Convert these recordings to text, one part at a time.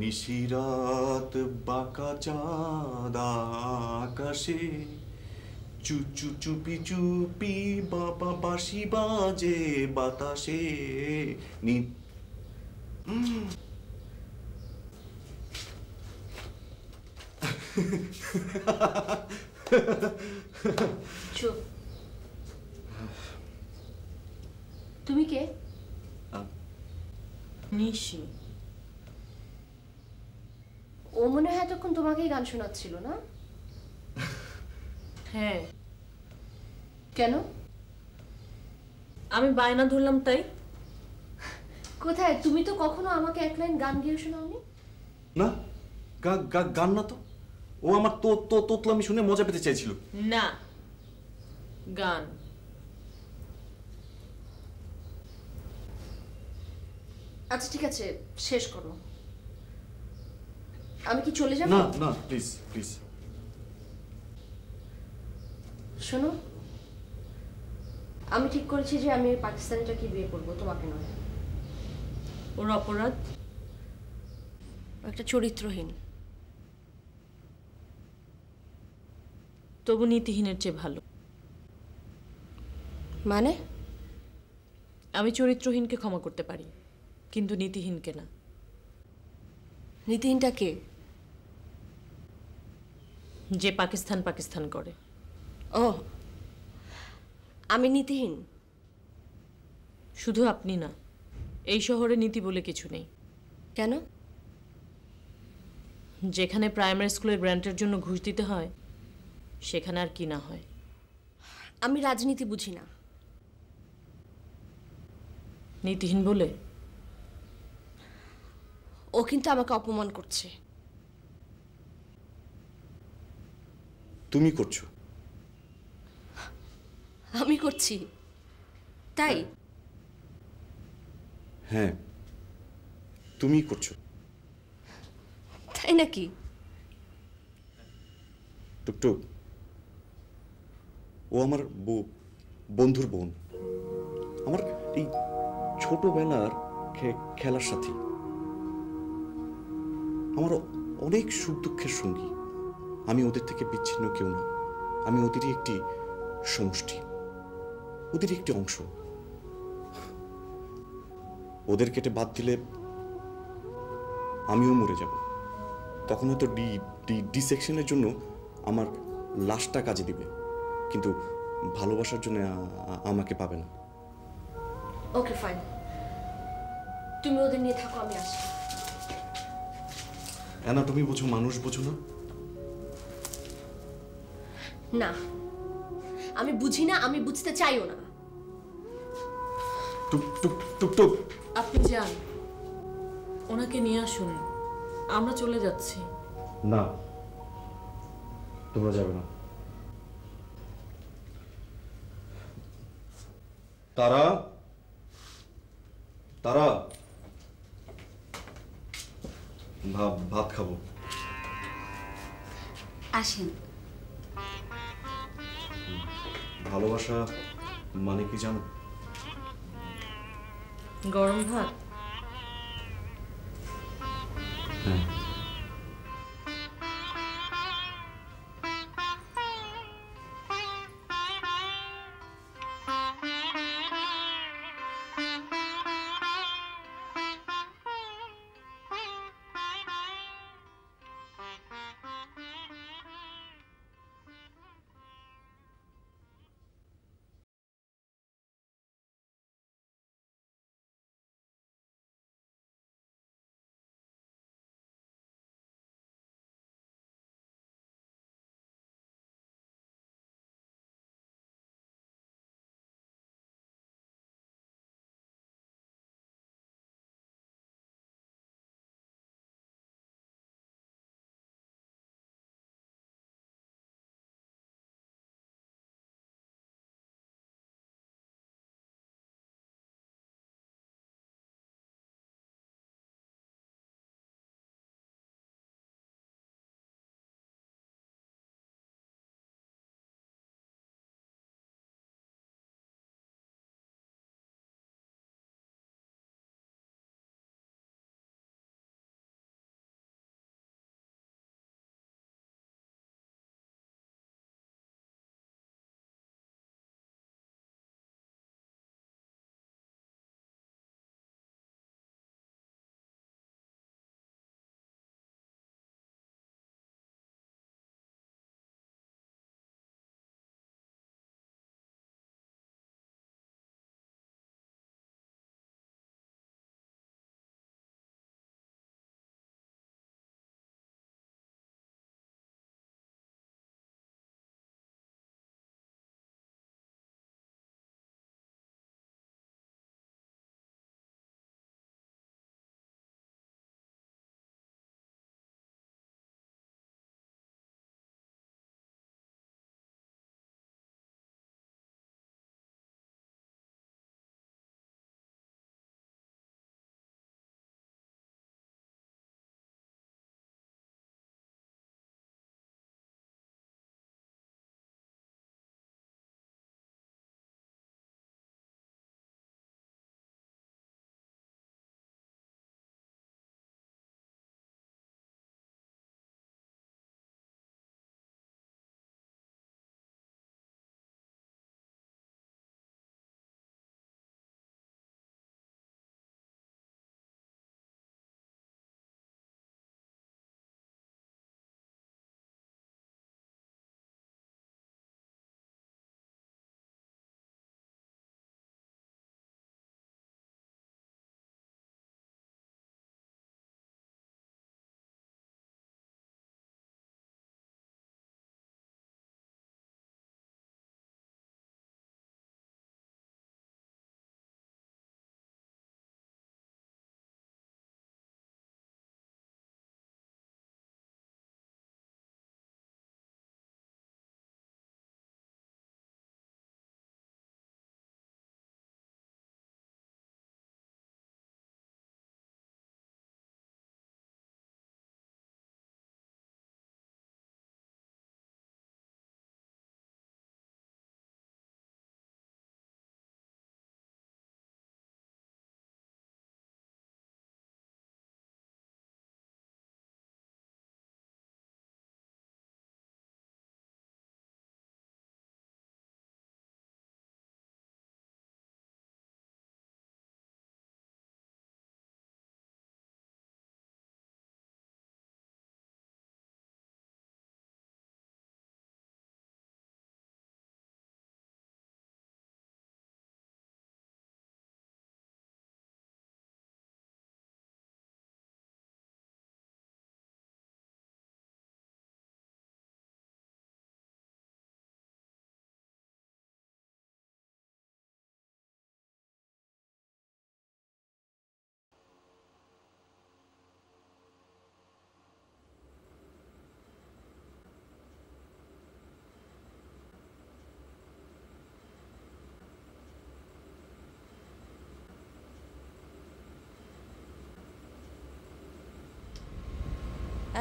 নিশিরাত বাঁকা চাঁদ আকাশে চুপি চুপি বাবা বাঁশি বাজে বাতাসে নি চুপ। তুমি কে? নিশি। ও মনে হয় এতক্ষণ তোমাকেই গান শোনাচ্ছিল না? হ্যাঁ। কেন? আমি বায়না ধরলাম তাই। কোথায়? তুমি তো কখনো আমাকে এক লাইন গান গেয়ে শোনাওনি। না, গান না তো। ও আমার তোতলামি শুনে মজা পেতে চাইছিল। না, গান। আচ্ছা ঠিক আছে, শেষ করো। আমি কি চলে যাব? না না, প্লিজ প্লিজ। শোনো, আমি ঠিক করেছি যে আমি পাকিস্তানিটাকে বিয়ে করবো, তোমাকে নয়। ওর অপরাধ? একটা চরিত্রহীন। তবু নীতিহীনের চেয়ে ভালো। মানে? আমি চরিত্রহীনকে ক্ষমা করতে পারি, কিন্তু নীতিহীনকে না। নীতিহীনটা কে? যে পাকিস্তান পাকিস্তান করে। ও, আমি নীতিহীন? শুধু আপনি না, এই শহরে নীতি বলে কিছু নেই। কেন? যেখানে প্রাইমারি স্কুলের গ্র্যান্টের জন্য ঘুষ দিতে হয়, সেখানে আর কি না হয়। আমি রাজনীতি বুঝি না। নীতিহীন বলে? ও কিন্তু আমাকে অপমান করছে। তুমি করছো? আমি করছি তাই? হ্যাঁ, তুমি করছো। তাই নাকি? টুকটুক, ও আমার বন্ধুর বোন, আমার এই ছোটবেলার খেলার সাথী, আমার অনেক সুখ দুঃখের সঙ্গী। আমি ওদের থেকে বিচ্ছিন্ন কেউ না। আমি ওদেরই একটি সমষ্টি, ওদেরই একটি অংশ। ওদের কেটে বাদ দিলে আমিও মরে যাব। তখন হয়তো ডি সেকশনের জন্য আমার লাশটা কাজে দিবে, কিন্তু ভালোবাসার জন্য আমাকে পাবে না। ওকে ফাইন, তুমি ওদের নিয়ে থাকো, আমি আসি। তুমি বোঝো, মানুষ বোঝো না? না, আমি বুঝি না, আমি বুঝতে চাইও না। টুকটুক, আপনি যান, ওনাকে নিয়ে আসুন, আমরা চলে যাচ্ছি। না, তোমরা যাবে না। তারা তারা ভাত খাবো। আসেন। ভালোবাসা মানে কি জানো? গরম ভাত। হ্যাঁ।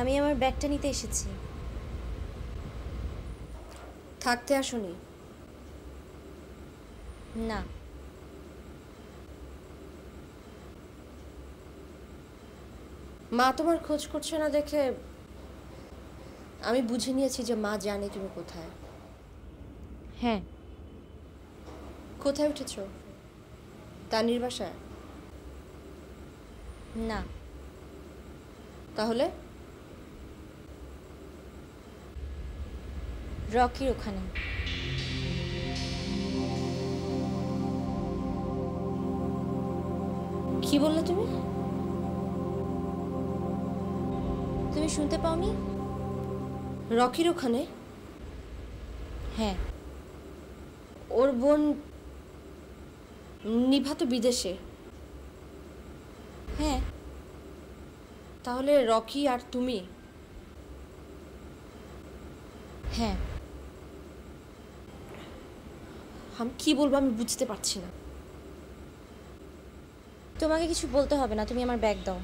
আমি আমার ব্যাগটা নিতে এসেছি। থাকতে আসোনি? না, মা তোমার খোঁজ করছে না দেখে আমি বুঝে নিয়েছি যে মা জানে তুমি কোথায়। হ্যাঁ। কোথায় উঠেছ? তানির বাসায়? না, তাহলে? রকির ওখানে। কি বললে তুমি? তুমি শুনতে পাওনি? রকির ওখানে? হ্যাঁ। ওর বোন নিভা তো বিদেশে। হ্যাঁ। তাহলে রকি আর তুমি? হ্যাঁ। আমি কি বলবো আমি বুঝতে পারছি না। তোমাকে কিছু বলতে হবে না, তুমি আমার ব্যাগ দাও।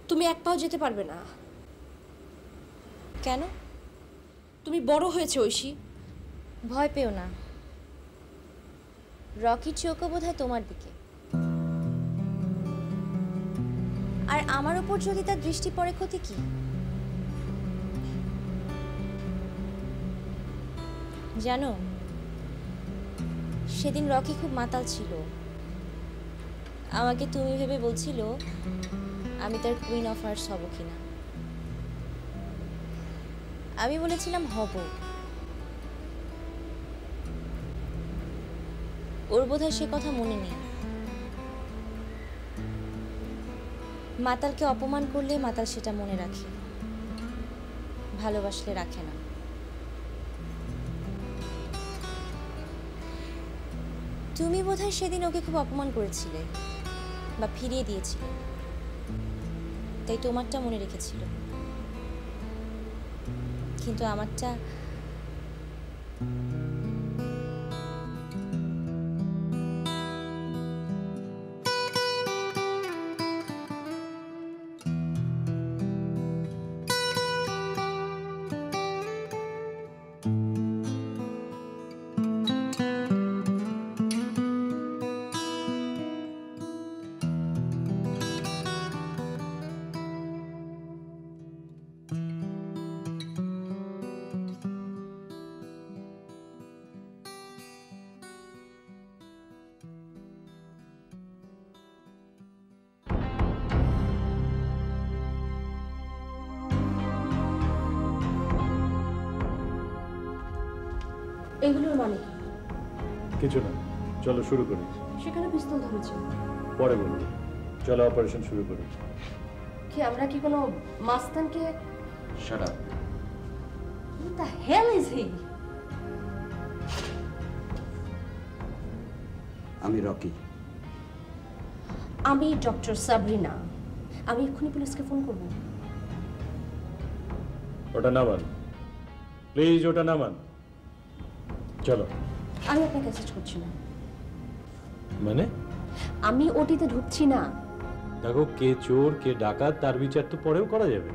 তুমি এক পাও যেতে পারবে না। কেন? তুমি বড় হয়েছে ঐশী। ভয় পেও না, রকির চোখও বোধহয় তোমার দিকে। আর আমার উপর যদি তার দৃষ্টি পড়ে ক্ষতি কি? জানো, সেদিন রকি খুব মাতাল ছিল। আমাকে তুমি ভেবে বলছিল আমি তার কুইন অফ হার্টস হব কিনা। আমি বলেছিলাম হব। ওর বোধহয় সে কথা মনে নেই। মাতালকে অপমান করলে মাতাল সেটা মনে রাখে, ভালোবাসলে রাখে না। তুমি বোধহয় সেদিন ওকে খুব অপমান করেছিলে বা ফিরিয়ে দিয়েছিলে, তাই তোমারটা মনে রেখেছিল, কিন্তু আমারটা এগুলোর মানে কি? কিছু না, চলো শুরু করি। সেখানে পিস্তল ধরেছে। পরে বলবো, চলো অপারেশন শুরু করি। কি আমরা কি কোনো মাস্তানকে? Shut up. What the hell is he? আমি রকি। আমি ডক্টর সাবরিনা। আমি এক্ষুনি পুলিশকে ফোন করব। ওটা নামান প্লিজ, ওটা নামান। চলো। আমি আপনাকে মেসেজ করছি না। মানে? আমি ওটিতে ঢুকছি না। দেখো, কে চোর কে ডাকাত তার বিচার তো পরেও করা যাবে।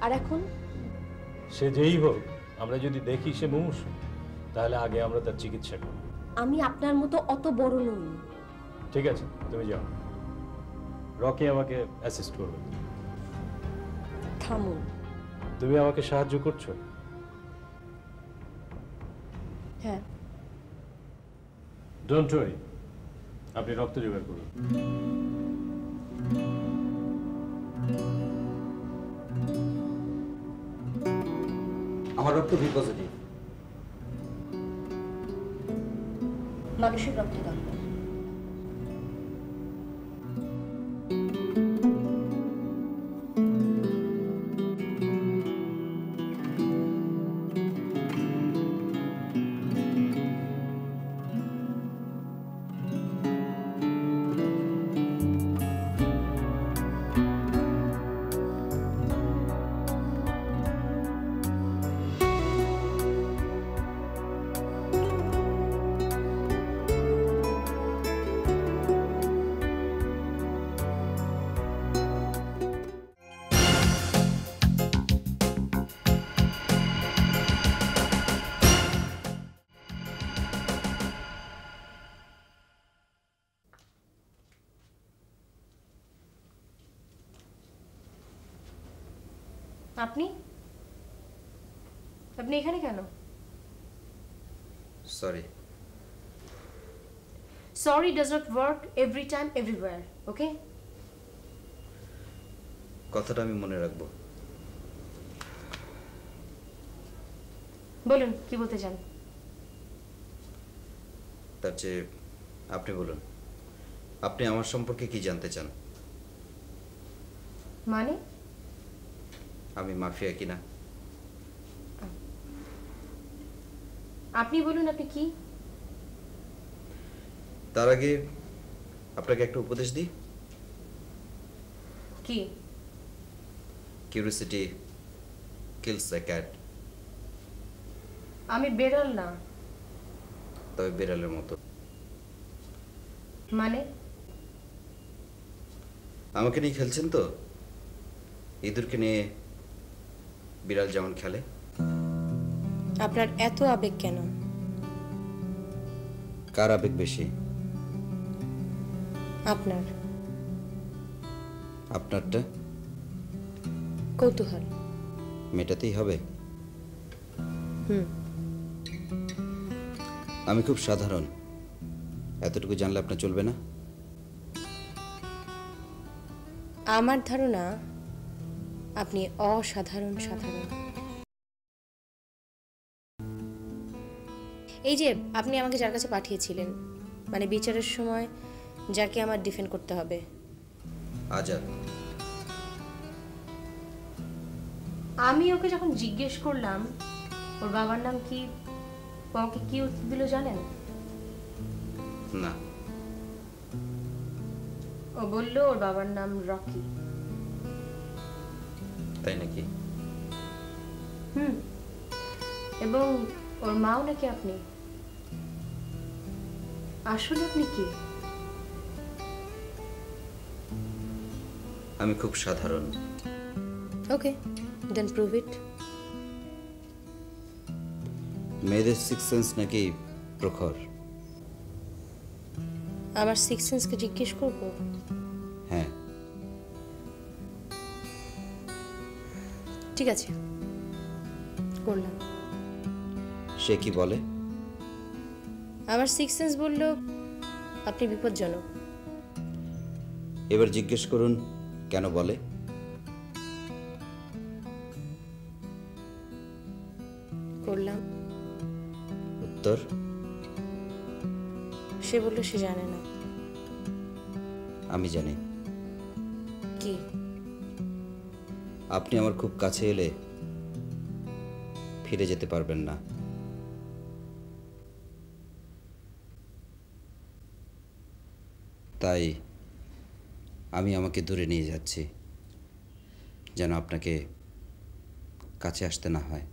আর এখন সে যেই হোক, আমরা যদি দেখি সে মুমূর্ষু, তাহলে আগে আমরা তার চিকিৎসা করব। আমি আপনার মতো অত বড় নই। ঠিক আছে, তুমি যাও, রকি আমাকে অ্যাসিস্ট করবে। থামুন। তুমি আমাকে সাহায্য করছো? হ্যাঁ। ডোন্ট ওয়ারি, আপনি রক্ত জোগাড় করুন। আমার রক্ত বি পজিটিভ। মানুষের রক্ত দরকার। আপনি আপনি এখানে কেন? Sorry. Sorry does not work every time everywhere, okay? কথাটা আমি মনে রাখবো। বলুন কি বলতে চান? তার চেয়ে আপনি বলুন, আপনি আমার সম্পর্কে কি জানতে চান? মানে? আমি মাফিয়া কিনা? আপনি বলুন আপনি কি? তার আগে আপনাকে একটা উপদেশ দিই। কি? কিউরিওসিটি কিলস এ ক্যাট। আমি বেড়াল না। তবে বিড়ালের মতো। মানে? আমাকে নিয়ে খেলছেন তো? ইঁদুরকে নিয়ে বিড়াল যেমন খেলে। আপনার এত আবেগ কেন? কার আবেগ বেশি? আপনার। আপনারটা কৌতূহল। মেটাতেই হবে। হুম। আমি খুব সাধারণ, এতটুকু জানলে আপনার চলবে না? আমার ধারণা আপনি অসাধারণ সাধারণ। এই যে আপনি আমাকে যার কাছে পাঠিয়েছিলেন, মানে বিচারের সময় যাকে আমার ডিফেন্ড করতে হবে, আজাদ। আমি ওকে যখন জিজ্ঞেস করলাম ওর বাবার নাম কি, ও আমাকে কি উত্তর দিল জানেন? না। ও বলল ওর বাবার নাম রকি। তাই নাকি? হুম। এবং ওর মাও নাকি আপনি। আসলে আপনি কি? আমি খুব সাধারণ। ওকে, দেন প্রুভ ইট। মেয়েদের সিক্স সেন্স নাকি প্রখর? আমার সিক্স সেন্সকে জিজ্ঞেস করব? হ্যাঁ। ঠিক আছে, করলাম। সে কি বলে? আমার সিক্স সেন্স বলল আপনি বিপজ্জনক। এবার জিজ্ঞেস করুন কেন বলে? করলাম। উত্তর? সে বলল সে জানে না। আমি জানি। কি? আপনি আমার খুব কাছে এলে ফিরে যেতে পারবেন না। তাই আমি আমাকে দূরে নিয়ে যাচ্ছি, যেন আপনাকে কাছে আসতে না হয়।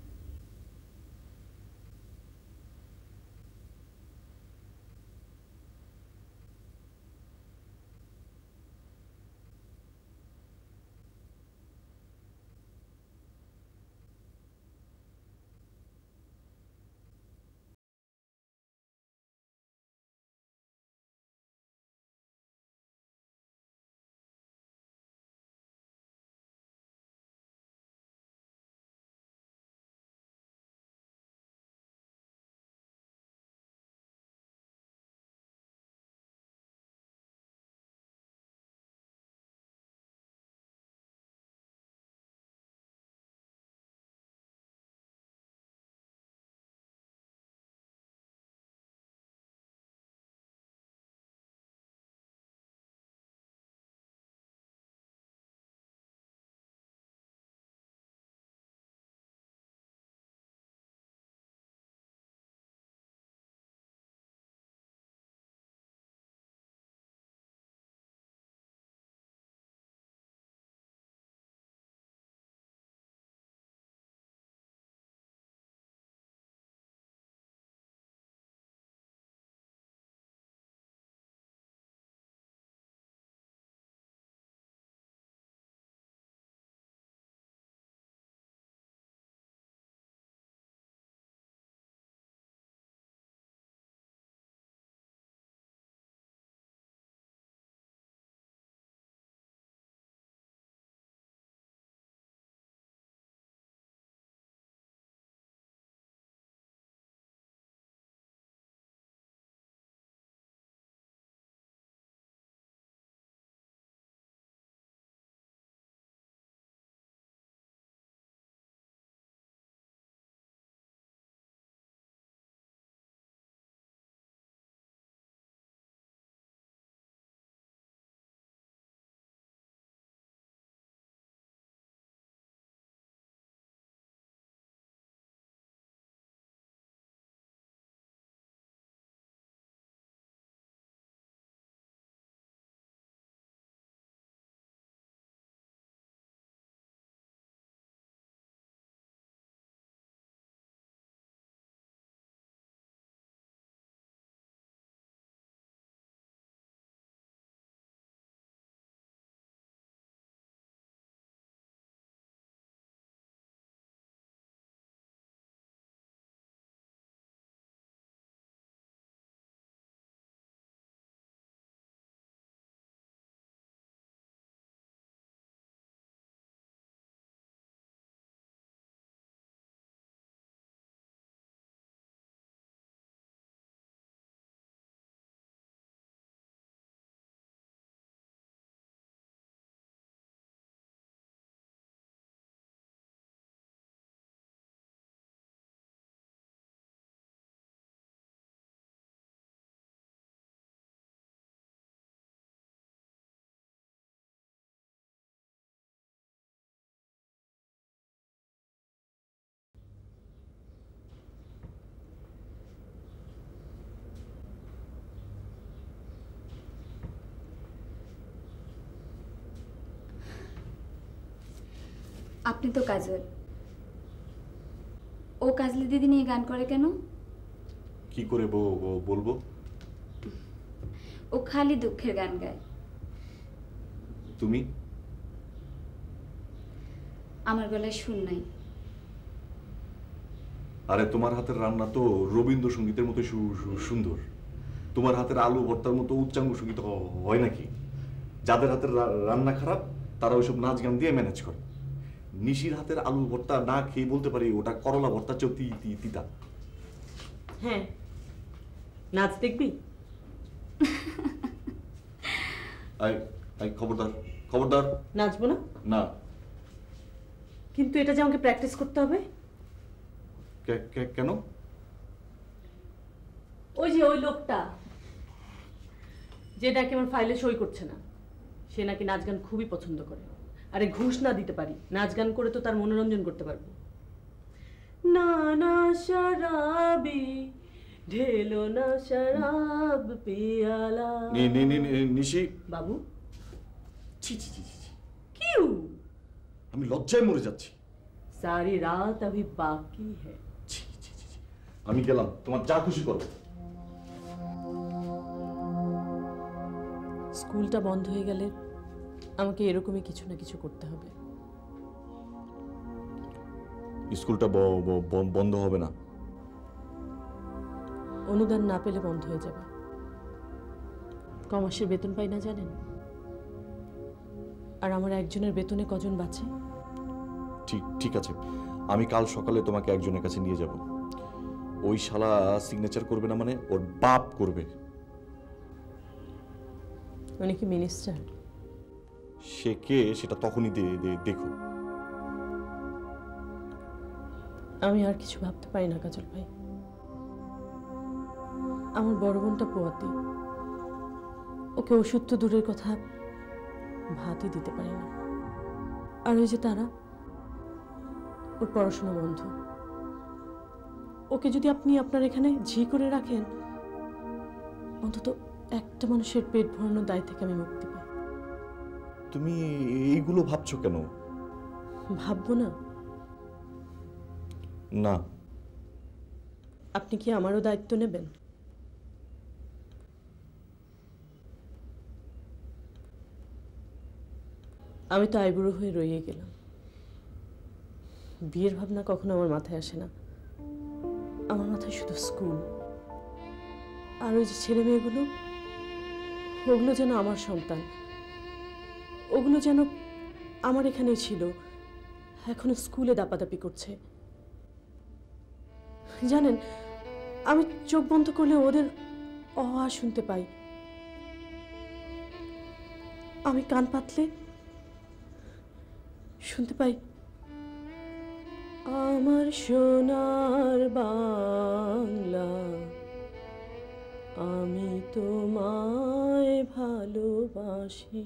আপনি তো কাজল, ও কাজলি দিদি নিয়ে গান করে কেন? কি করে বলবো? ও খালি দুঃখের গান গায়। তুমি? আমার গলায় সুর নাই। আরে তোমার হাতের রান্না তো রবীন্দ্রসঙ্গীতের মতো সুন্দর। তোমার হাতের আলু ভর্তার মতো উচ্চাঙ্গ সঙ্গীত হয় নাকি? যাদের হাতের রান্না খারাপ তারা ওইসব নাচ গান দিয়ে ম্যানেজ করে। নিশির হাতের আলু ভর্তা না খেয়ে বলতে পারি ওটা করলা ভর্তা চেয়েও তিতা। হ্যাঁ, নাচ দেখবি? খবরদার খবরদার। নাচবো না? না। কিন্তু এটা যে আমাকে প্র্যাকটিস করতে হবে। কেন? ওই যে ওই লোকটা যে নাকি আমার ফাইলে সই করছে না, সে নাকি নাচ গান খুবই পছন্দ করে। আরে ঘুষ না দিতে পারি, নাচ গান করে তো তার মনোরঞ্জন করতে পারবো। না না শরাবি ঢেলো না শরাব পিয়ালা। নিশি বাবু, ছি ছি ছি ছি, কিউ আমি লজ্জায় মরে যাচ্ছি। সারি রাত अभी बाकी है। ছি ছি ছি ছি। আমি গেলাম, তোমার যা খুশি করো। স্কুলটা বন্ধ হয়ে গেলে আমাকে এরকমই কিছু না কিছু করতে হবে। স্কুলটা বন্ধ হবে না। অনুদান না পেলে বন্ধ হয়ে যাবে। কমাসের বেতন পাই না জানেন? আর আমার একজনের বেতনে কজন বাঁচে? ঠিক আছে, আমি কাল সকালে তোমাকে একজনের কাছে নিয়ে যাব। ওই শালা সিগনেচার করবে না মানে ওর বাপ করবে। উনি কি মিনিস্টার? সে কে সেটা তখনই দেখো। আমি আর কিছু ভাবতে পারি না কাজল ভাই। আমার বড় বোনটা পোয়াতি, ওকে ওষুধ তো দূরের কথা, ভাতই দিতে পারি না। আর ওই যে তারা, ওর পড়াশোনা বন্ধ। ওকে যদি আপনি আপনার এখানে ঝি করে রাখেন, অন্তত একটা মানুষের পেট ভরানোর দায় থেকে আমি মুক্তি পাই। তুমি এইগুলো ভাবছো কেন? ভাববো না? না। আপনি কি আমারও দায়িত্ব নেবেন? আমি তো আইবুড়ো হয়ে রয়ে গেলাম। বিয়ের ভাবনা কখনো আমার মাথায় আসে না। আমার মাথায় শুধু স্কুল আর ওই যে ছেলে মেয়েগুলো, ওগুলো যেন আমার সন্তান, ওগুলো যেন আমার এখানেই ছিল, এখনো স্কুলে দাপাদাপি করছে। জানেন, আমি চোখ বন্ধ করলে ওদের অহা শুনতে পাই। আমি কান পাতলে শুনতে পাই, আমার সোনার বাংলা, আমি তোমায় ভালোবাসি।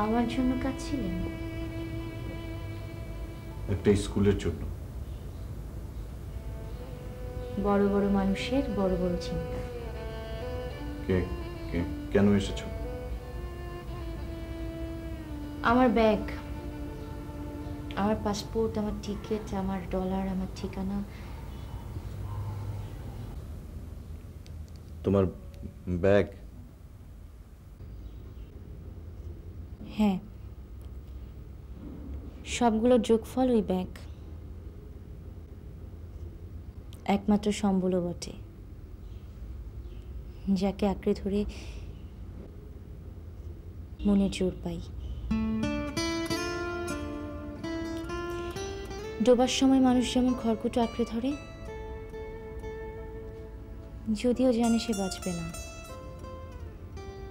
আমার জন্য কাঁদছিলেন? একটা স্কুলের জন্য। বড় বড় মানুষের বড় বড় চিন্তা। কেন এসেছো? আমার ব্যাগ, আমার পাসপোর্ট, আমার টিকিট, আমার ডলার, আমার ঠিকানা। তোমার ব্যাগ? হ্যাঁ, সবগুলোর যোগফল ওই ব্যাগ। একমাত্র সম্বলও বটে, যাকে আঁকড়ে ধরে মনের জোর পাই। ডোবার সময় মানুষ যেমন খড়কুটো আঁকড়ে ধরে, যদিও জানে সে বাঁচবে না,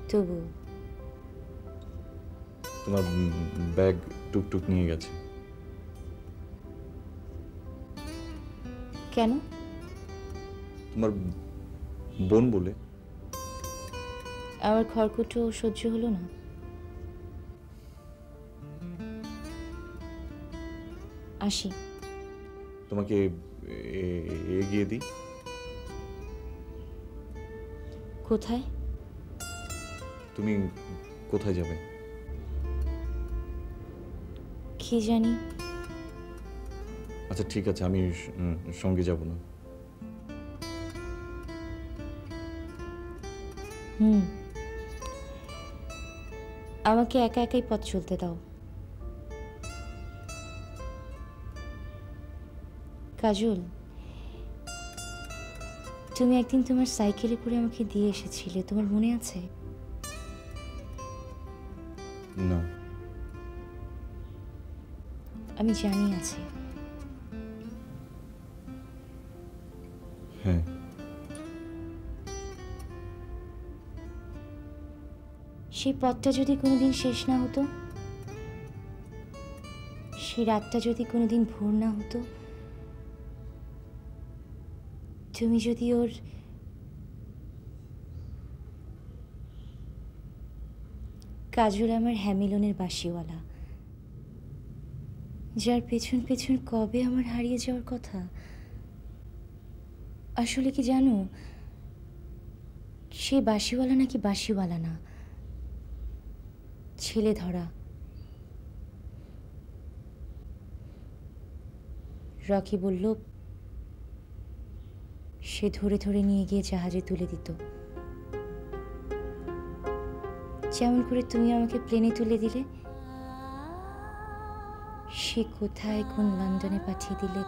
তবু। তোমার ব্যাগ টুকটুক নিয়ে গেছে। কেন? তোমার বোন বলে। আমার খড়কুটো সহ্য হলো না? আসি। তোমাকে এগিয়ে দিই। কোথায়? তুমি কোথায় যাবে? কি জানি। আচ্ছা ঠিক আছে, আমি সঙ্গে যাব না। আমাকে একা একাই পথ চলতে দাও। কাজল, তুমি একদিন তোমার সাইকেলে করে আমাকে দিয়ে এসেছিলে, তোমার মনে আছে? না। আমি জানি আছে। হ্যাঁ। সেই পথটা যদি কোনোদিন শেষ না হতো, সেই রাতটা যদি কোনোদিন ভোর না হতো, তুমি যদি ওর কাজল আমার হ্যামিলনের বাঁশিওয়ালা, যার পেছন পেছন কবে আমার হারিয়ে যাওয়ার কথা। আসলে কি জানো, সে বাঁশিওয়ালা নাকি বাঁশিওয়ালা না, ছেলে ধরা। রকি বলল সে ধরে ধরে নিয়ে গিয়ে জাহাজে তুলে দিত, যেমন করে তুমি আমাকে প্লেনে তুলে দিলে। সে কোথায় কোন লন্ডনে পাঠিয়ে দিলে